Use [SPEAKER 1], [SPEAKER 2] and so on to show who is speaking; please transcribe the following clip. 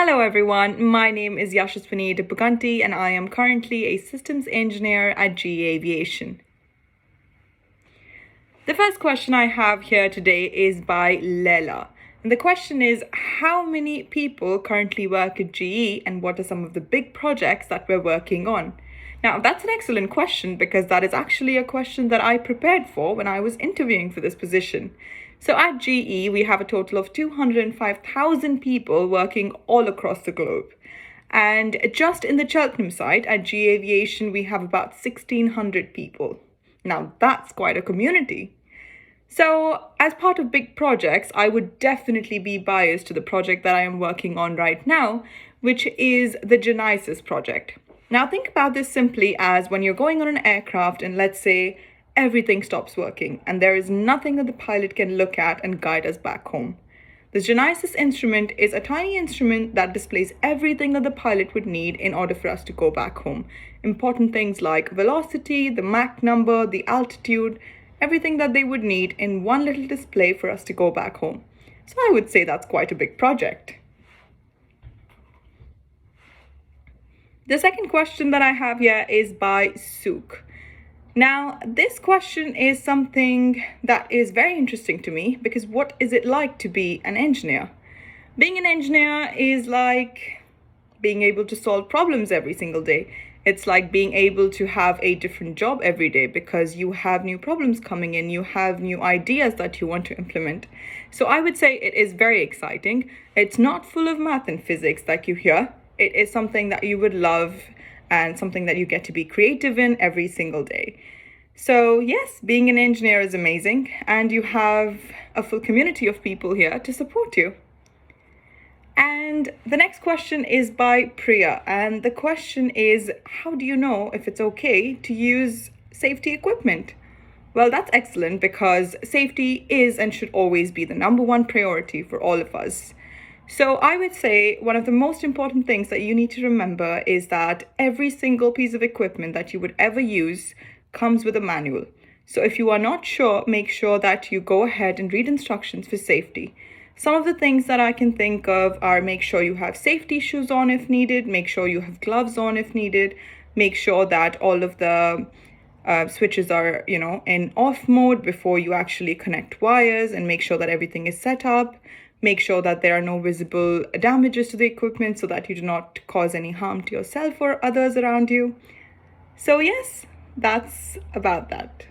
[SPEAKER 1] Hello everyone, my name is Yasaswini and I am currently a systems engineer at GE Aviation. The first question I have here today is by Leila. And the question is, how many people currently work at GE and what are some of the big projects that we're working on? Now, that's an excellent question because that is actually a question that I prepared for when I was interviewing for this position. So at GE, we have a total of 205,000 people working all across the globe. And just in the Cheltenham site at GE Aviation, we have about 1,600 people. Now, that's quite a community. So, as part of big projects, I would definitely be biased to the project that I am working on right now, which is the Genesis project. Now, think about this simply as when you're going on an aircraft and let's say everything stops working and there is nothing that the pilot can look at and guide us back home. The Genesis instrument is a tiny instrument that displays everything that the pilot would need in order for us to go back home. Important things like velocity, the Mach number, the altitude, everything that they would need in one little display for us to go back home. So I would say that's quite a big project. The second question that I have here is by Sukh. Now, this question is something that is very interesting to me because what is it like to be an engineer? Being an engineer is like being able to solve problems every single day. It's like being able to have a different job every day because you have new problems coming in, you have new ideas that you want to implement. So I would say it is very exciting. It's not full of math and physics like you hear. It is something that you would love and something that you get to be creative in every single day. So yes, being an engineer is amazing and you have a full community of people here to support you. And the next question is by Priya. And the question is, how do you know if it's okay to use safety equipment? Well, that's excellent because safety is and should always be the number one priority for all of us. So I would say one of the most important things that you need to remember is that every single piece of equipment that you would ever use comes with a manual. So if you are not sure, make sure that you go ahead and read instructions for safety. Some of the things that I can think of are make sure you have safety shoes on if needed, make sure you have gloves on if needed, make sure that all of the switches are, in off mode before you actually connect wires, and make sure that everything is set up. Make sure that there are no visible damages to the equipment so that you do not cause any harm to yourself or others around you. So yes, that's about that.